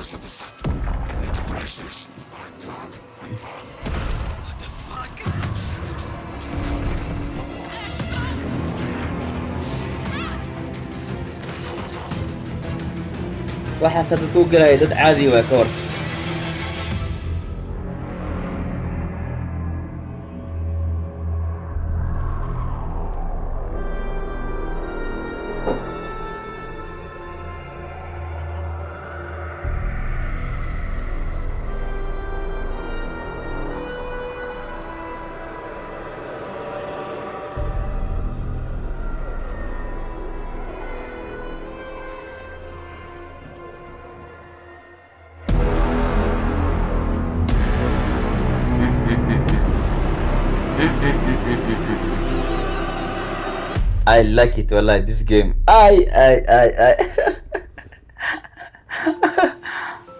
rest of the stuff. I need to finish this. What the fuck? waxaa hadda kuu galaya dad caadi waa ka war I like it والله this game I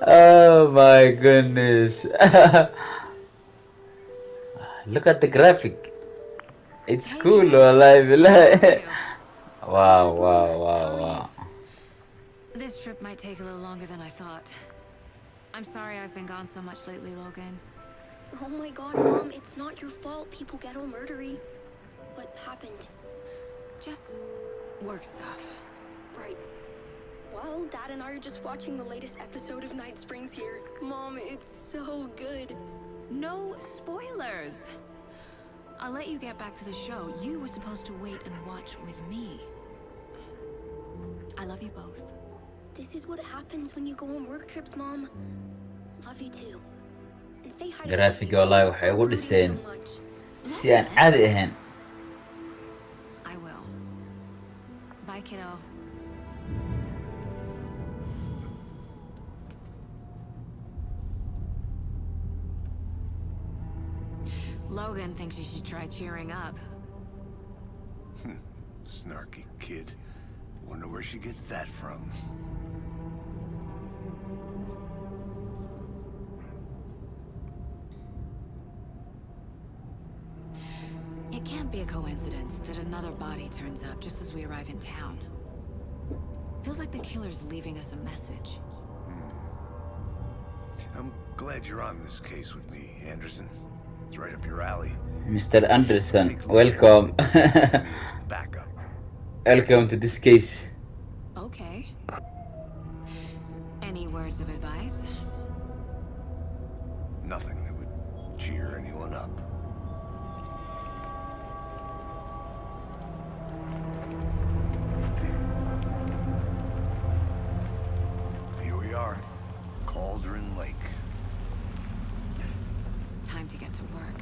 oh my goodness look at the graphic it's Hey, cool Hannah. والله How بالله are you? wow wow wow wow This trip might take a little longer than I thought. I'm sorry I've been gone so much lately, Logan. Oh my god, Mom, it's not your fault people get all murdery. What happened? Just work stuff. Right. Well, Dad and I are just watching the latest episode of Night Springs here. Mom, it's so good. No spoilers. I'll let you get back to the show. You were supposed to wait and watch with me. I love you both. This is what happens when you go on work trips, Mom. Love you too. And say hi to graphic Casey. والله Stop waxay ugu brooding dhiseen so much. si aan caadi ahayn I will. Bye, kiddo. Logan thinks you should try cheering up. Snarky kid. Wonder where she gets that from. It can't be a coincidence that another body turns up just as we arrive in town. Feels like the killer's leaving us a message. I'm glad you're on this case with me, Anderson. It's right up your alley. Mr. Anderson welcome Me as the backup. welcome to this case Okay. Any words of advice? Nothing that would cheer anyone up. Here we are. Cauldron Lake. Time to get to work.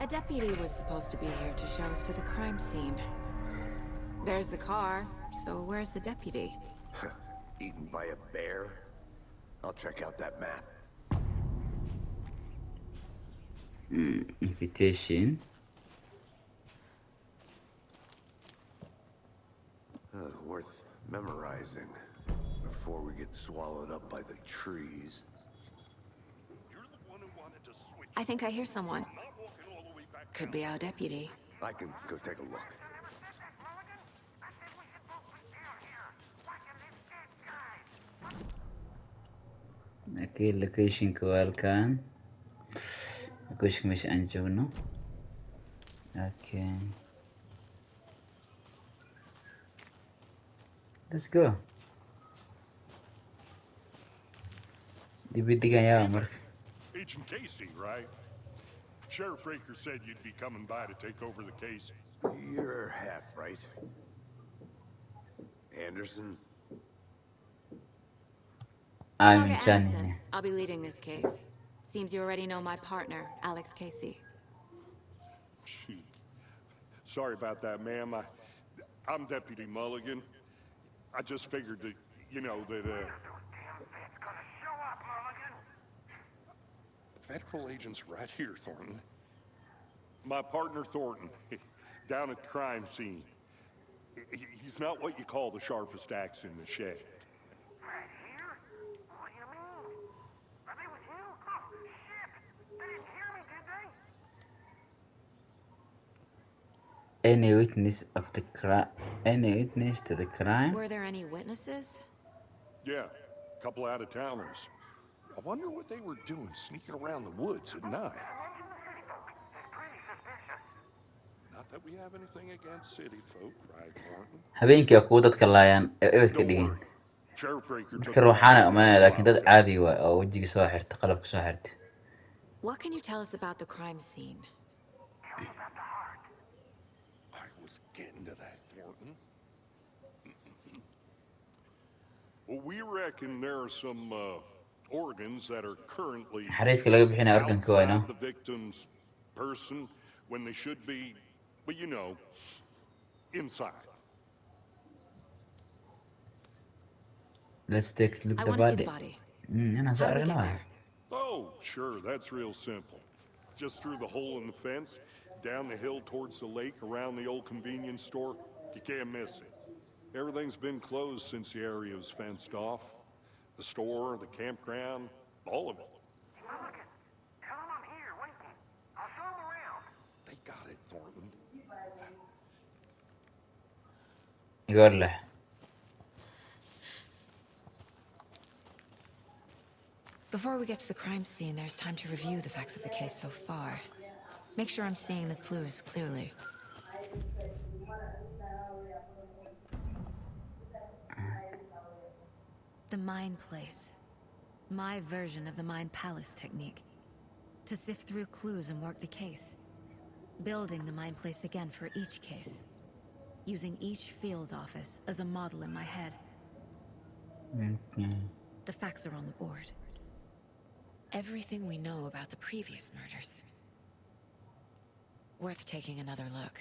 A deputy was supposed to be here to show us to the crime scene. There's the car, so where's the deputy? Eaten by a bear? I'll check out that map. invitation Worth memorizing before we get swallowed up by the trees. I think I hear someone. Could be our deputy. I can go take a look. okay locationka waa halkan locationka meesha aan joogno okay let's go dibidhigan yaa marka Agent Casey, right? Sheriff Breaker said you'd be coming by to take over the case. You're half right. Anderson? I'm Sergeant Johnny Anderson, I'll be leading this case. Seems you already know my partner, Alex Casey. Shoot. Sorry about that, ma'am. I'm Deputy Mulligan. I just figured that, you know, that, Federal agents right here, Thornton. My partner, Thornton, down at the crime scene. He's not what you call the sharpest axe in the shed. Right here? What do you mean? Are they with you? Oh, shit! They didn't Any witness of the crime? Any witness to the crime? Were there any witnesses? Yeah, a couple out-of-towners. I wonder what they were doing sneaking around the woods at night. Not that we have anything against city folk, right, Thornton? habeenkii waa kuwa dadka laayaan ee ebedka Don't dhigeen. worry. Sheriff Breaker took dadka them out ruuxaana of uma town a laakiin while dad ago. caadi waa oo wejiga soo xirta qalabka soo xirta. What can you tell us about the crime scene? I was getting to that, Thornton. Well, we reckon there are some organs that are currently xariifka laga bixinaya organka waa outside inoo. the victim's person when they should be, well, you know, inside. Let's take a look I at the want to see the body. body. inaan soo How do we aragno get waa. there? Oh, sure, that's real simple. Just through the hole in the fence, down the hill towards the lake, around the old convenience store. You can't miss it. Everything's been closed since the area was fenced off. The store, the campground, all of it. Tell him I'm here, waiting. I'll show him around. They got it, Thornton. igoor leh. Before we get to the crime scene, there's time to review the facts of the case so far. Make sure I'm seeing the clues clearly. The Mind Place. My version of the Mind Palace technique. To sift through clues and work the case. Building the Mind Place again for each case. Using each field office as a model in my head. Okay. The facts are on the board. Everything we know about the previous murders. Worth taking another look.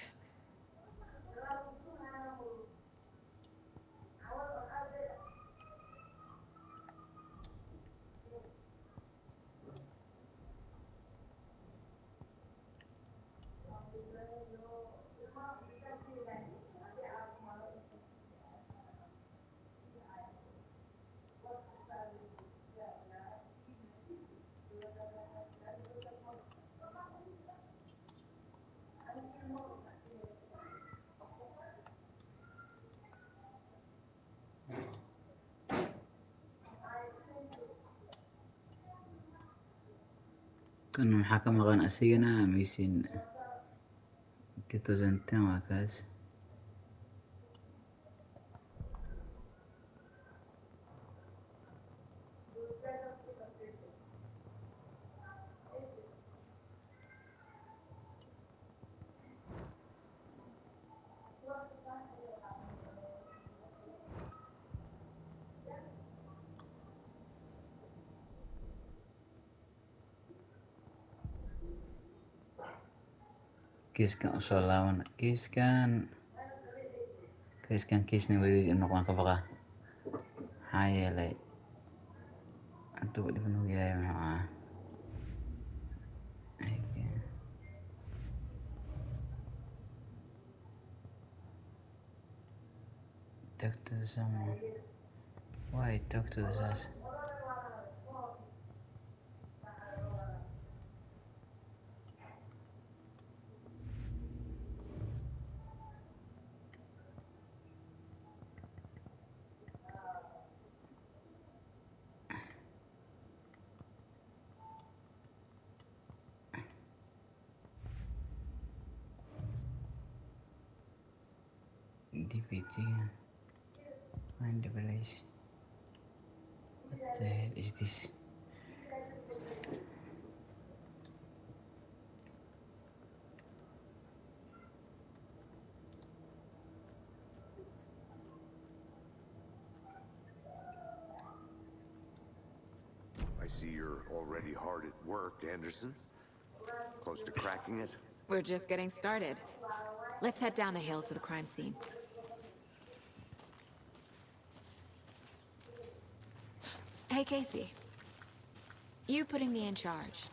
kan maxaa ka maqan asigana maysin 2010 waa kaas. kiiskan usoo laaban kiiskan kiisna weli noqon ka baqa maxaa yeelay hadduu dhibn u yahay muxuu ah talk to someone. Why talk to us? DPT. Find the place. What the hell is this? I see you're already hard at work, Anderson. Close to cracking it? We're just getting started. Let's head down the hill to the crime scene. Hey, Casey. You putting me in charge.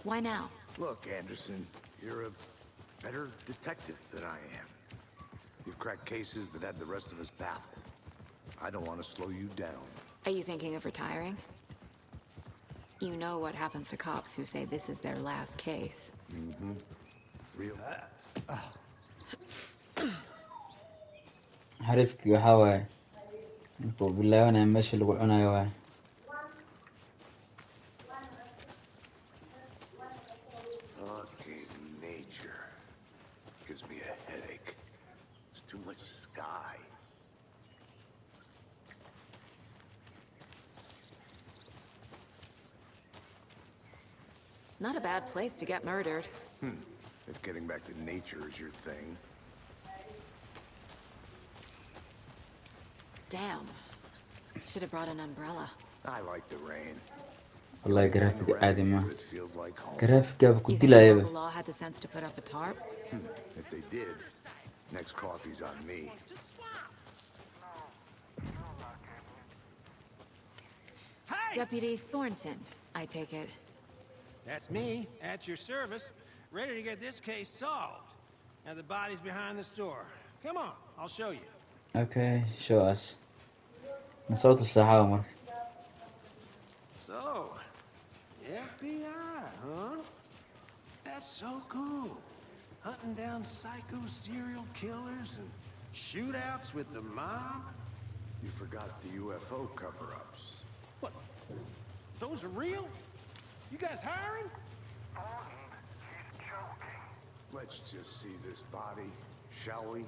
Why now? Look, Anderson, you're a better detective than I am. You've cracked cases that had the rest of us baffled. I don't want to slow you down. Are you thinking of retiring? You know what happens to cops who say this is their last case. Mm-hmm. Real. xariifkii waxaa waaye markuu bilaabanaya meesha lagu cunayo waaye. Okay, nature. Gives me a headache. There's too much sky. Not a bad place to get murdered. If getting back to nature is your thing. Damn. Should have brought an umbrella. I like the rain. Wallahi Anything graafiga around caadi here, maaha. it feels like home. Graafigaaba ku You think dilayaba. local law had the sense to put up a tarp? If they did, next coffee's on me. Deputy Thornton, I take it. That's me, at your service, ready to get this case solved. Now the body's behind the store. Come on, I'll show you. Okay, show us. Nasoo tusaxaa marka. So, FBI, huh? That's so cool. Hunting down psycho serial killers and shootouts with the mob. You forgot the UFO cover-ups. What? Those are real? You guys hiring? He's joking. Let's just see this body, shall we?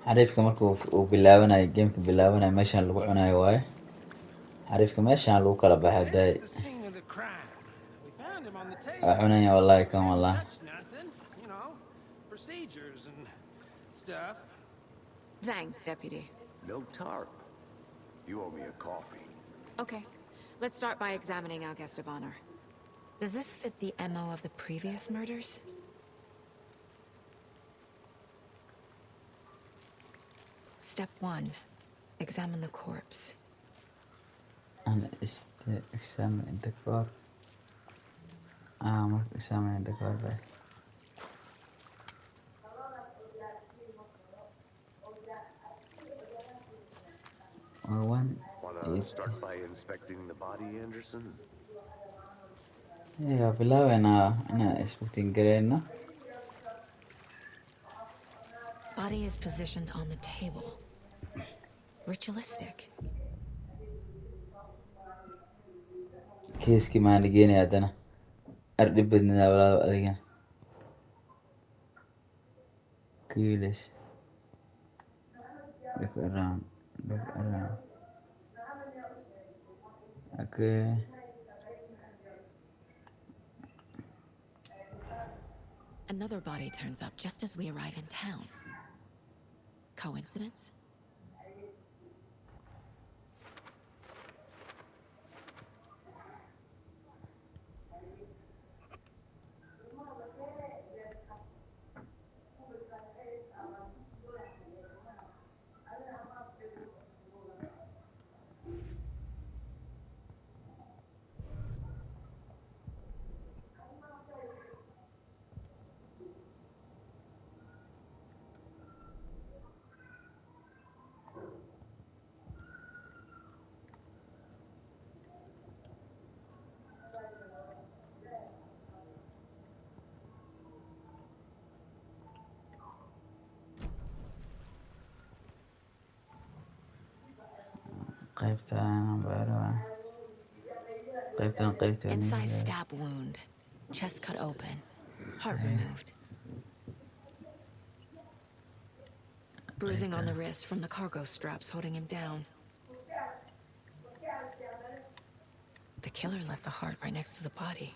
Xariifka markuu uu bilaabanayo gameka bilaabanayo meeshaan lagu cunayo waaye. Xariifka meeshaan lagu kala baxay This day. is the scene of the crime. We found him on the table. Waa cunaya wallahi kan wallahi. Touch nothing, you know, procedures and stuff. Thanks, Deputy. No tarp. You owe me a coffee. Okay, let's start by examining our guest of honor. Does this fit the MO of the previous murders? Step 1. Examine the corpse. Ana examine the corpse. Marka examine the corpse. One. Wanna start by inspecting the body, Anderson? Yeah, bilaabanaa inaan isbuktin gareyno. Body is positioned on the table. Ritualistic. Kiiskii maan geynaya haddana. Ardhib badnida walaalo adigan. Curious. Look around. Look around. Okay. Another body turns up just as we arrive in town. Coincidence? Inside stab wound. Chest cut open. Heart removed. Bruising on the wrist from the cargo straps holding him down. The killer left the heart right next to the body.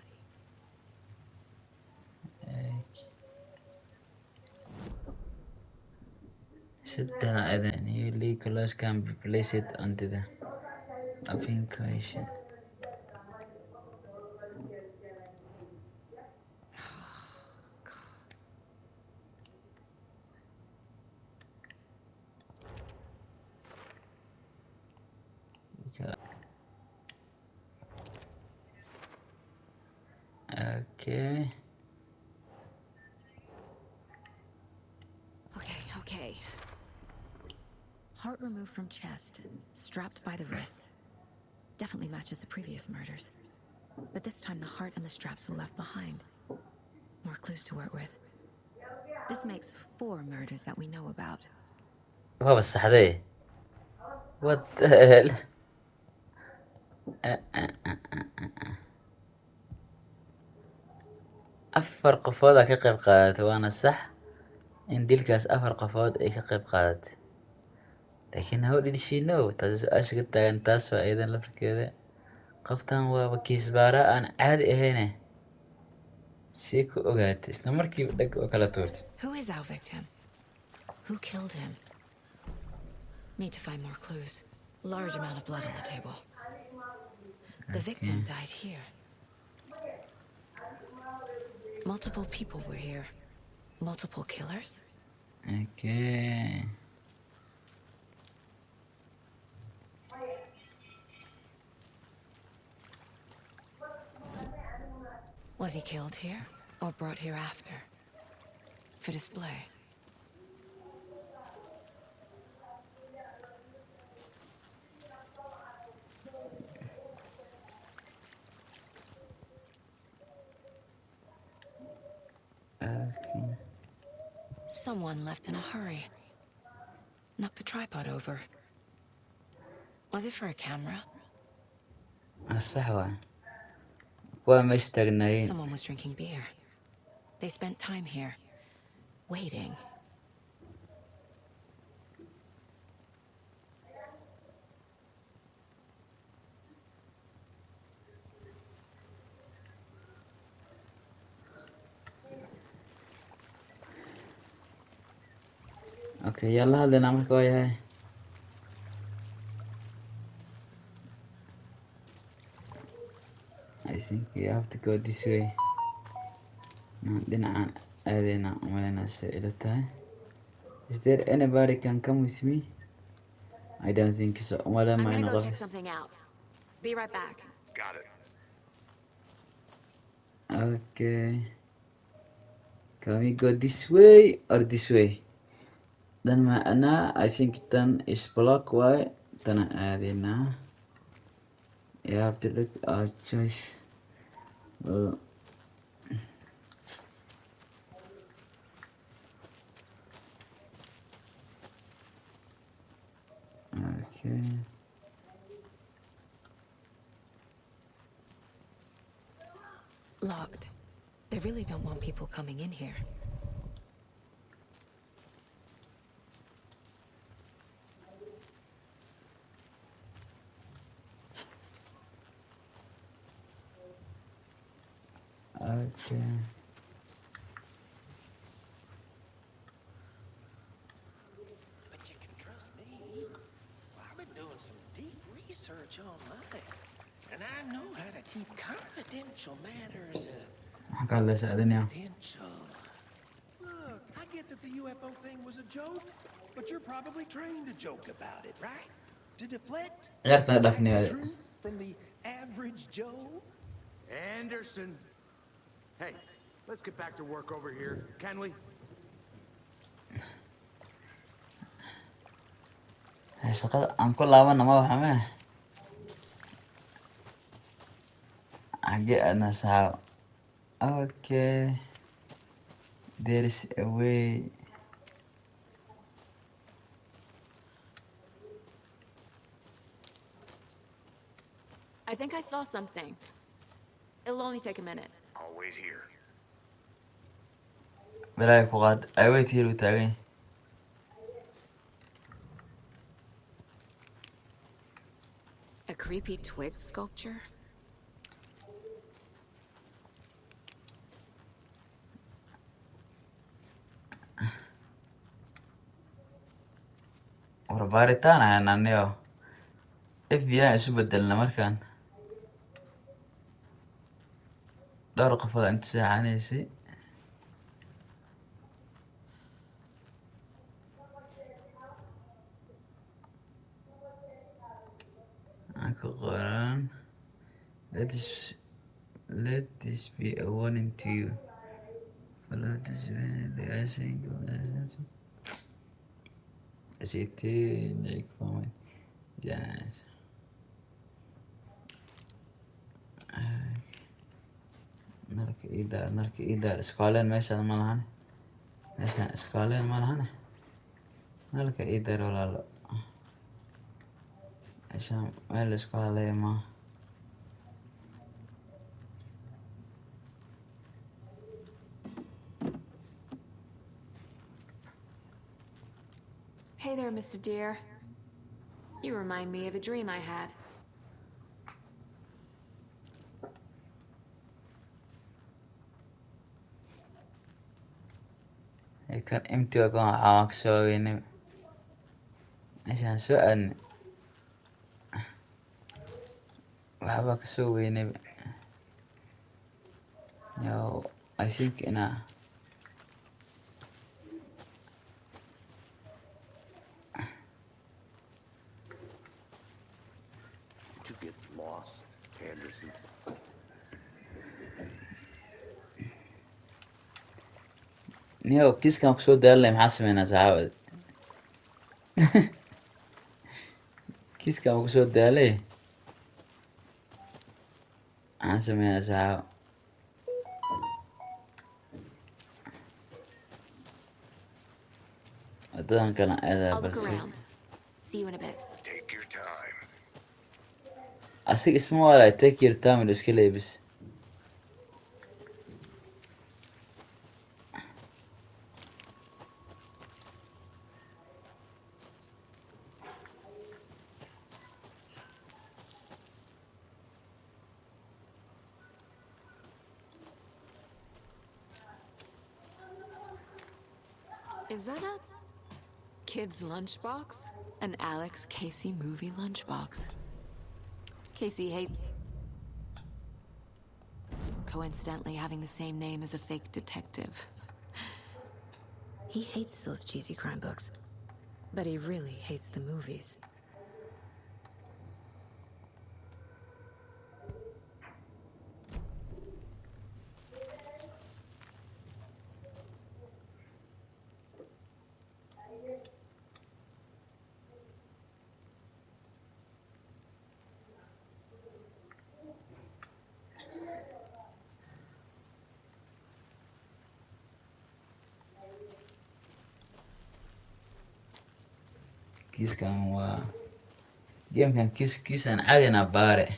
Sit down and then usually colors can be placed onto the application. Okay. Okay. Heart removed from chest, strapped by the wrists. Definitely matches the previous murders. But this time the heart and the straps were left behind. More clues to work with. This makes 4 murders that we know about. waa basaxday. What the hell? afar qofood aa ka qayb qaadatay waana sax in dilkaas afar qofood ay ka qayb qaadatay laakiin how did she know taasi su-aasha ka taagan taas waa iyadan lafirkeeda qoftan waaba kiisbaara aan caadi ahayne sii ku ogaatay isla markiiba dhag oo kala tuurtay. Who is our victim? Who killed him? Need to find more clues. Large amount of blood on the table. The victim died here. Multiple people were here. Multiple killers? Okay. Was he killed here or brought here after? For display? Okay. Someone left in a hurry. Knocked the tripod over. Was it for a camera? sax waa kuwaa meesha taagnaayeen. Someone was drinking beer. They spent time here, waiting. Okay, yaa la hadlaynaa marka waa yahay. I think you have to go this way. Dhinacan aadayna umaleynaa sida ila tahay. Is there anybody can come with me? I don't think so. Umaleyn I'm ma gonna ina go qof. check something out. Be right back. Got it. Okay. Can we go this way or this way? Dan macnaa I think tan is block way. Tana aadayna. You have to look our choice. Well, okay. Locked. They really don't want people coming in here. Okay. But you can trust me. Well, I've been doing some deep research online, and I know how to keep confidential matters Maxaa ka hadlaysaa adina? confidential. Look, I get that the UFO thing was a joke, but you're probably trained to joke about it, right? To deflect Ciyaartana hide dhaafnay the aade. truth from the average Joe. Anderson. Hey, let's get back to work over here, can we? Shaqada aan ku laabana ma waxa ma. Xagee aadna saxaab. Okay. There is a way. I think I saw something. It'll only take a minute. I'll wait here. Balaay ku qaad. I wait here u taagan yahay. A creepy twig sculpture? War baaritaan ayaan aniyo. FBI isu bedelna markaan. Dhowr qofood inta seexanaysay. Aan ku qoran. Let this be a warning to you. Follow this the icing of the like for yes. Narka idar iskooleen meeshaan ma lahan عشان إسكالين مالهنا مالك إيدر ولا لا عشان مال إسكالين ما Hey there, Mr. Deer. You remind me of a dream I had. كان إمتى وقام عاك سويني عشان سؤالني وحبك سويني يو I think أنا Did you get lost, Anderson? نيو كيس كان مقصود ده اللي محاسب أنا سعود كيس كان مقصود ده ليه محاسب أنا سعود أدان كان هذا I'll look بس around. See you in a bit. Take your time. أصلي اسمه ولا take your time الإشكالية بس Is that a kid's lunchbox? An Alex Casey movie lunchbox. Casey hates coincidentally having the same name as a fake detective. He hates those cheesy crime books, but he really hates the movies. كيس كان و جيم كان كيس أنا عادي أنا بارع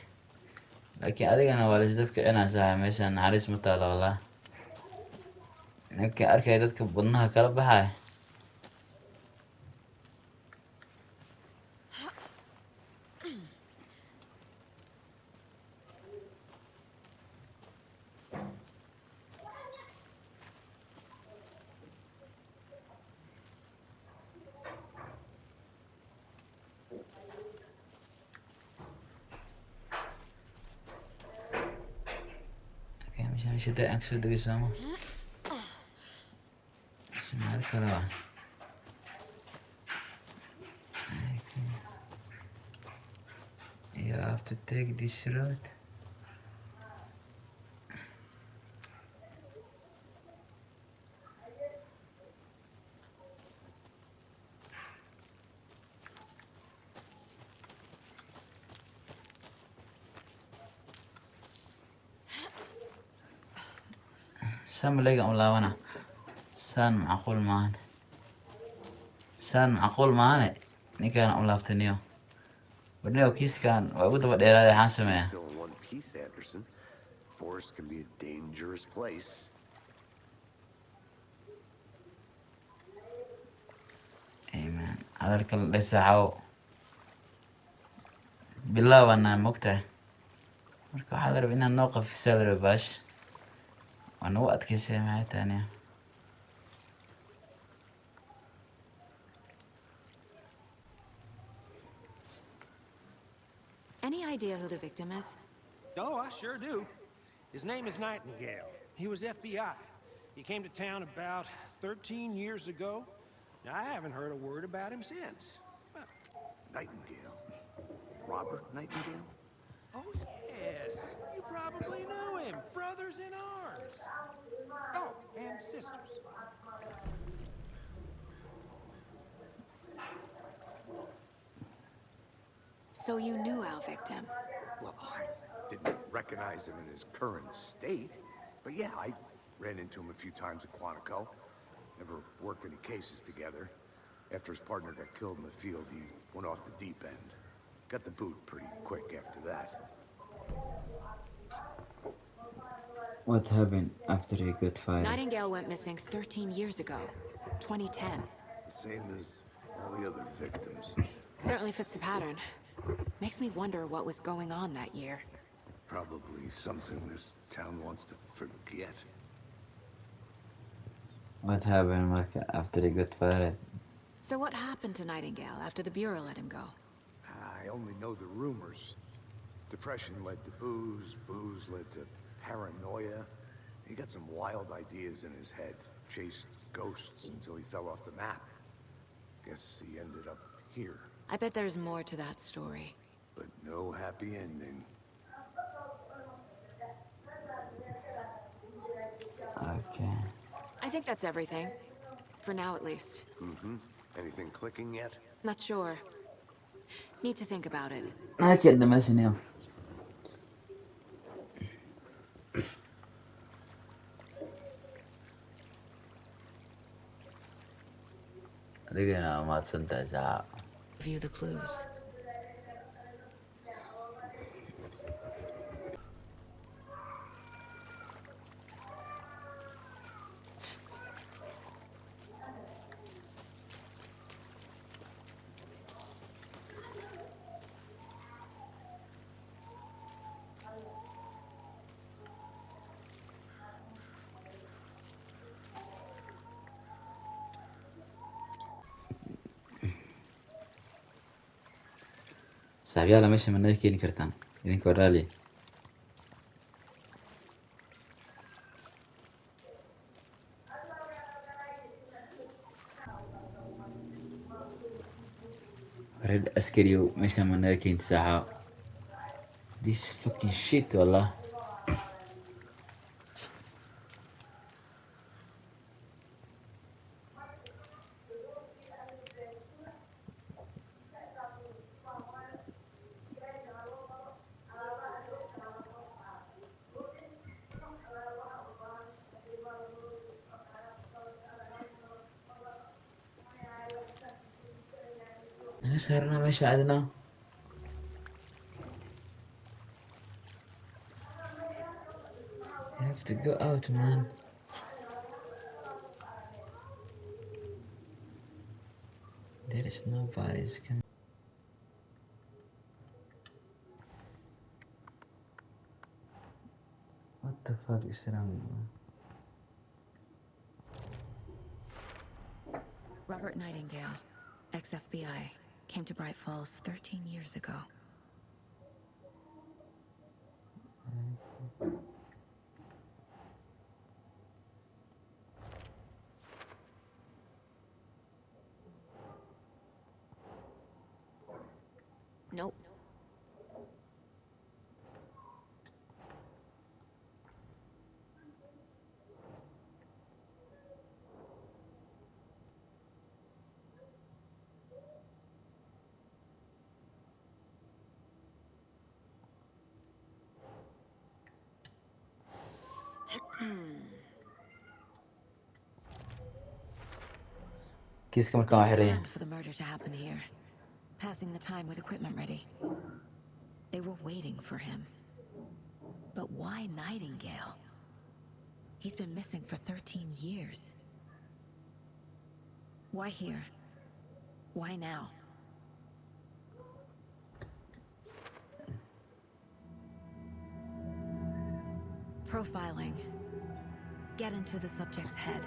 لكن أديك أنا ولا جدك أنا ساعة ماشان عريس متى والله لكن أركي دتك بنها كرب هاي مش ده أكسر دقي سامو اسمع الكلام You have to take this road. سام لقى ملاونة سان معقول معانا سان معقول معانا نكان أملافتنيو بدنيو كيس كان وأبدا بدي هذا حاسمه Still in one piece, Anderson. Forest can be a dangerous place. أيمان هذا الكل ليس عاو بالله وانا مقطع مركو حاضر بينا نوقف في سادر باش وانا وقت كيسي معي تانية Any idea who the victim is? Oh, I sure do. His name is Nightingale. He was FBI. He came to town about 13 years ago. Now, I haven't heard a word about him since. Nightingale? Robert Nightingale? Oh, yes. You probably knew him. Brothers in arms. Oh, and sisters. So you knew our victim. Well, I didn't recognize him in his current state. But yeah, I ran into him a few times at Quantico. Never worked any cases together. After his partner got killed in the field, he went off the deep end. Got the boot pretty quick after that. What happened after he got fired? Nightingale went missing 13 years ago. 2010. The same as all the other victims. Certainly fits the pattern. Makes me wonder what was going on that year. Probably something this town wants to forget. What happened after he got fired? So what happened to Nightingale after the Bureau let him go? I only know the rumors. Depression led to booze, booze led to paranoia. He got some wild ideas in his head, chased ghosts until he fell off the map. Guess he ended up here, I bet there's more to that story. but no happy ending. Okay. I think that's everything. For now, at least. Mm-hmm. Anything clicking yet? Not sure. Need to think about it. أكيد ماشي اليوم. لقينا ما تصدق زعق. View the clues. صاحبي يلا ماشي من هيك كرتان إذن كورالي. ريد عسكري وماشي من هيك انتساحة. This fucking shit والله. صارنا ماشي عدنا. I have to go out, man. There is nobody's coming. What the fuck is wrong? Robert Nightingale, ex-FBI, came to Bright Falls 13 years ago. Nope. كيس كم They كم حرية. planned for the murder to happen here, passing the time with equipment ready. They were waiting for him. But why Nightingale? He's been missing for 13 years. Why here? Why now? Profiling. Get into the subject's head.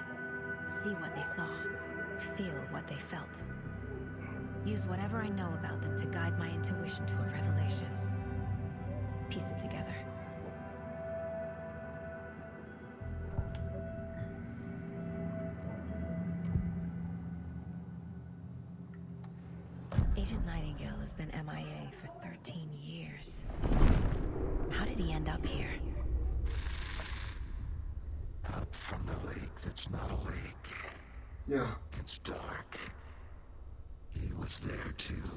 See what they saw. Feel what they felt. Use whatever I know about them to guide my intuition to a revelation. Piece it together. Agent Nightingale has been MIA for 13 years. How did he end up here? Up from the lake that's not a lake. Yeah. It's dark. He was there too.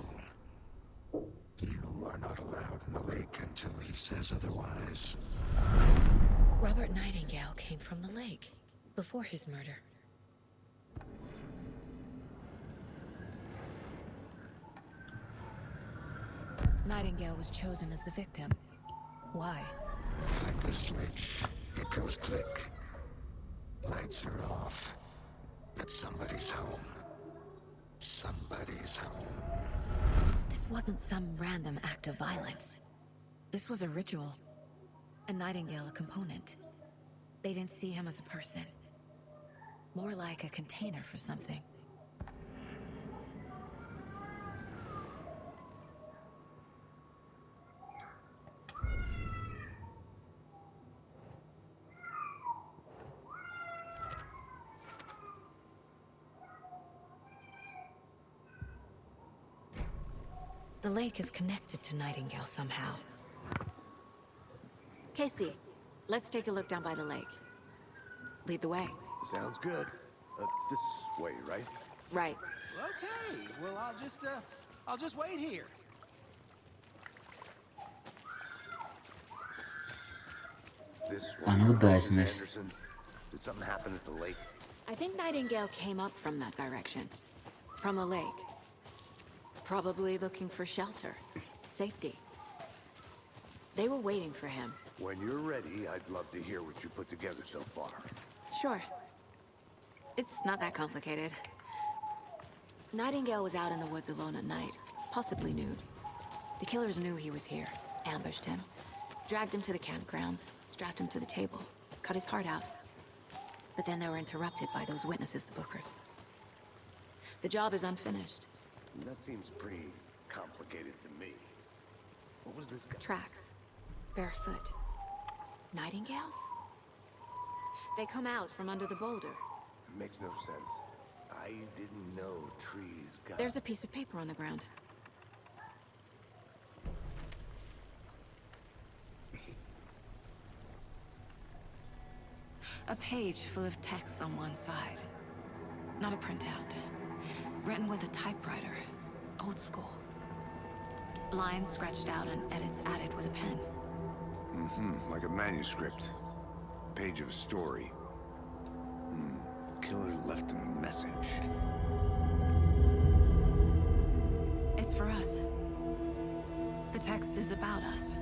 You are not allowed in the lake until he says otherwise. Robert Nightingale came from the lake before his murder. Nightingale was chosen as the victim. Why? Like the switch, it goes click. Lights are off. But somebody's home. Somebody's home. This wasn't some random act of violence. This was a ritual. And Nightingale a component. They didn't see him as a person. More like a container for something. The lake is connected to Nightingale somehow. Casey, let's take a look down by the lake. Lead the way. Sounds good. This way, right? Right. Okay, well, I'll just wait here. This I one. know that, Mrs. miss. Anderson. Did something happen at the lake? I think Nightingale came up from that direction. From the lake. Probably looking for shelter. Safety. They were waiting for him. When you're ready, I'd love to hear what you put together so far. Sure. It's not that complicated. Nightingale was out in the woods alone at night, possibly nude. The killers knew he was here, ambushed him, dragged him to the campgrounds, strapped him to the table, cut his heart out. But then they were interrupted by those witnesses, the Bookers. The job is unfinished. That seems pretty complicated to me. What was this guy? Tracks. Barefoot. Nightingales? They come out from under the boulder. Makes no sense. I didn't know trees got... There's a piece of paper on the ground. A page full of text on one side. Not a printout. Written with a typewriter. Old school. Lines scratched out and edits added with a pen. Like a manuscript. Page of a story. Killer left a message. It's for us. The text is about us.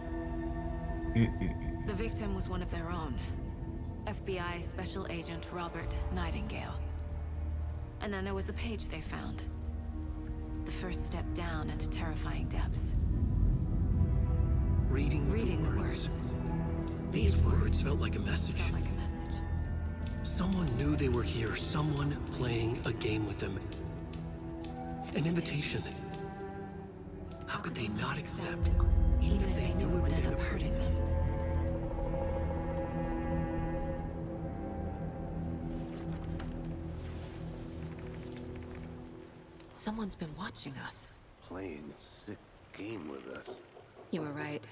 The victim was one of their own. FBI Special Agent Robert Nightingale. And then there was the page they found. The first step down into terrifying depths. Reading the words. These words felt like a message. Felt like a message. Someone knew they were here, someone playing a game with them. An invitation. How could they not accept, even if they knew it would end up hurting them? Someone's been watching us. Playing a sick game with us. You were right.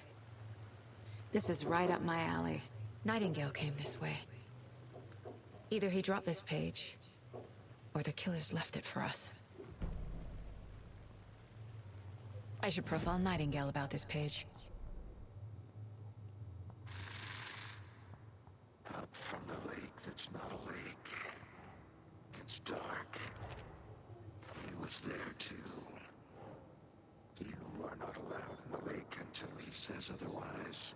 This is right up my alley. Nightingale came this way. Either he dropped this page, or the killers left it for us. I should profile Nightingale about this page. Up from the lake that's not a lake. It's dark. He was there too. You are not allowed in the lake until he says otherwise.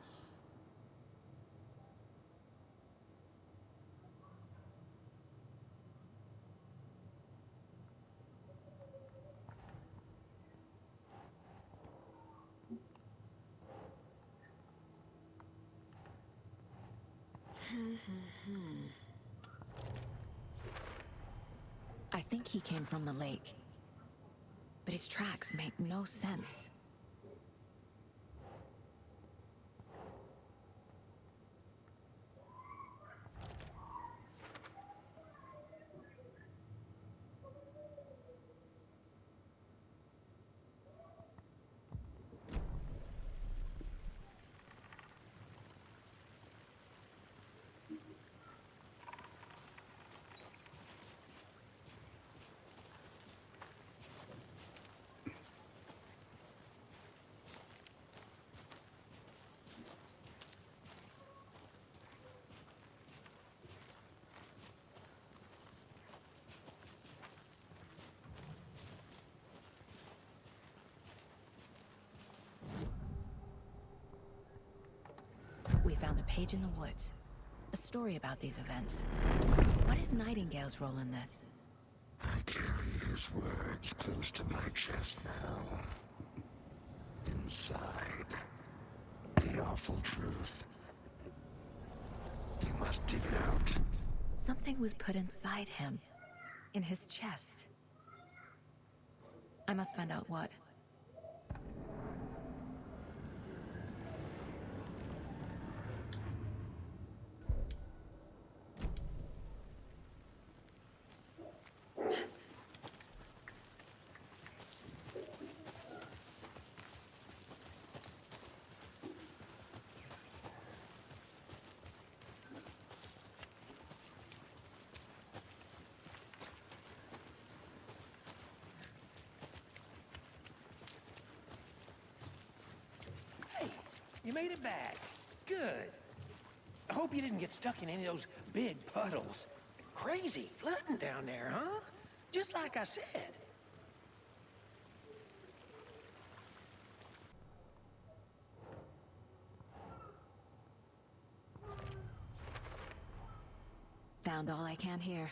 I think he came from the lake. But his tracks make no sense. we found a page in the woods. A story about these events. What is Nightingale's role in this? I carry his words close to my chest now. Inside, the awful truth. You must dig it out. Something was put inside him. In his chest. I must find out what. You made it back. Good. I hope you didn't get stuck in any of those big puddles. Crazy flooding down there, huh? Just like I said. Found all I can here.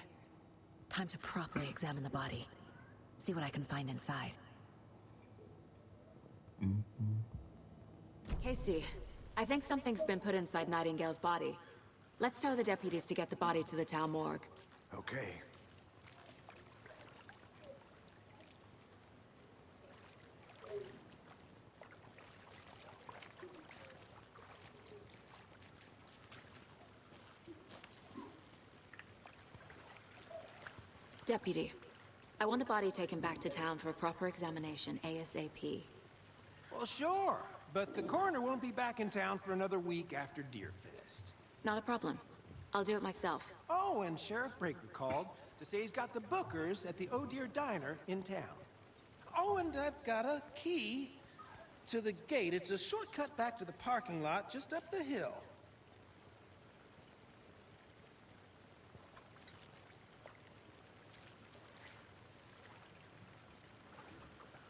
Time to properly examine the body. See what I can find inside. Casey, I think something's been put inside Nightingale's body. Let's tell the deputies to get the body to the town morgue. Okay. Deputy, I want the body taken back to town for a proper examination, ASAP. Well, sure. But the coroner won't be back in town for another week after Deerfest. Not a problem. I'll do it myself. Oh, and Sheriff Breaker called to say he's got the Bookers at the Oh Dear Diner in town. Oh, and I've got a key to the gate. It's a shortcut back to the parking lot just up the hill.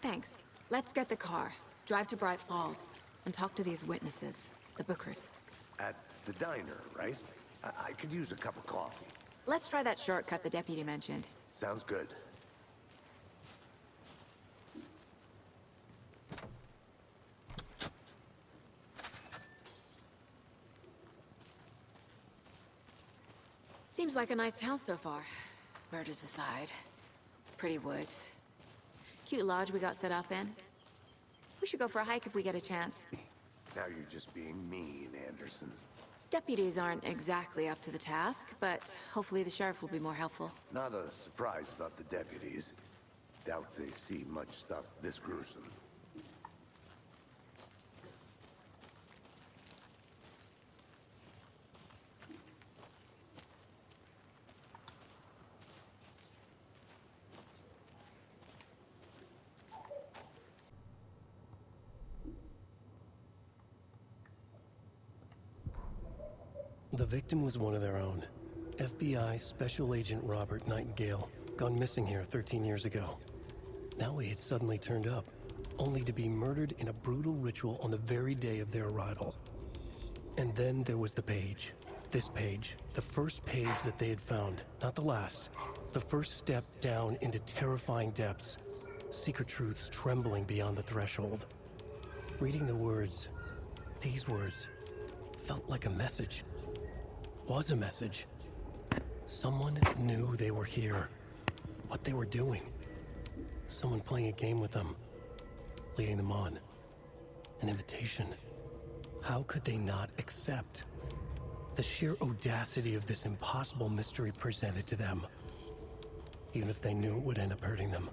Thanks. Let's get the car. Drive to Bright Falls and talk to these witnesses, the Bookers. At the diner, right? I could use a cup of coffee. Let's try that shortcut the deputy mentioned. Sounds good. Seems like a nice town so far. Murders aside. Pretty woods. Cute lodge we got set up in. We should go for a hike if we get a chance. Now you're just being mean, Anderson. Deputies aren't exactly up to the task, but hopefully the sheriff will be more helpful. Not a surprise about the deputies. Doubt they see much stuff this gruesome. The victim was one of their own. FBI Special Agent Robert Nightingale, gone missing here 13 years ago. Now he had suddenly turned up, only to be murdered in a brutal ritual on the very day of their arrival. And then there was the page. This page, the first page that they had found, not the last. The first step down into terrifying depths. Secret truths trembling beyond the threshold. Reading the words, these words, felt like a message. Was a message. Someone knew they were here, what they were doing. Someone playing a game with them, leading them on. An invitation. How could they not accept? The sheer audacity of this impossible mystery presented to them, even if they knew it would end up hurting them.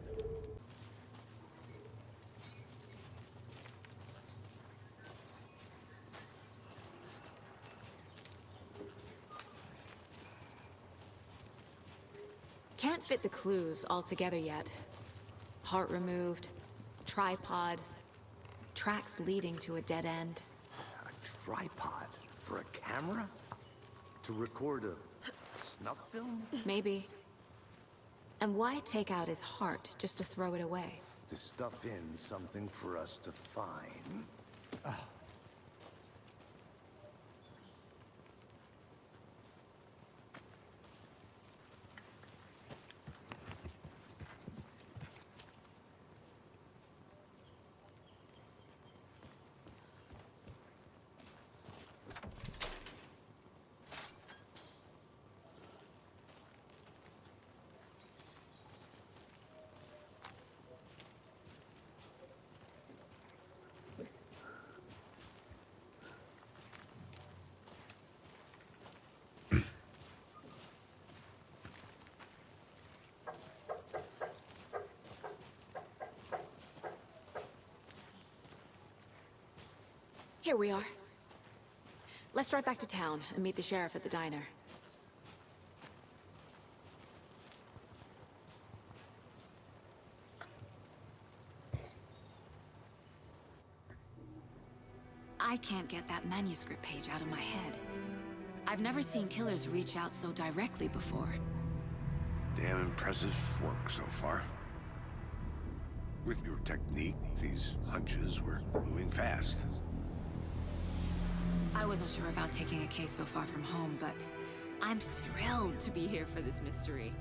Can't fit the clues all together yet. Heart removed, tripod, tracks leading to a dead end. A tripod? For a camera? To record a snuff film? Maybe. And why take out his heart just to throw it away? To stuff in something for us to find. Here we are. Let's drive back to town and meet the sheriff at the diner. I can't get that manuscript page out of my head. I've never seen killers reach out so directly before. Damn impressive work so far. With your technique, these hunches were moving fast. I wasn't sure about taking a case so far from home, but I'm thrilled to be here for this mystery.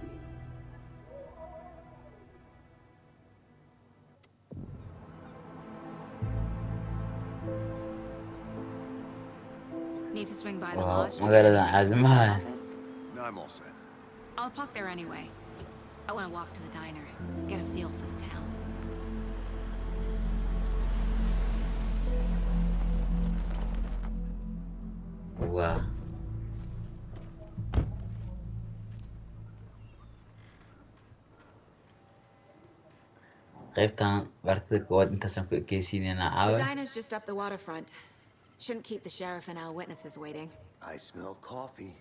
Need to swing by the lodge to get magaalada anything caadi from maaha. the office? No, I'm all set. I'll park there anyway. I want to walk to the diner, get a feel for the town. Waa qaybtan bartada koowaad intaasaan ku ekeysiinayna The caawa. diner's just up the waterfront. Shouldn't keep the sheriff and our witnesses waiting. I smell coffee.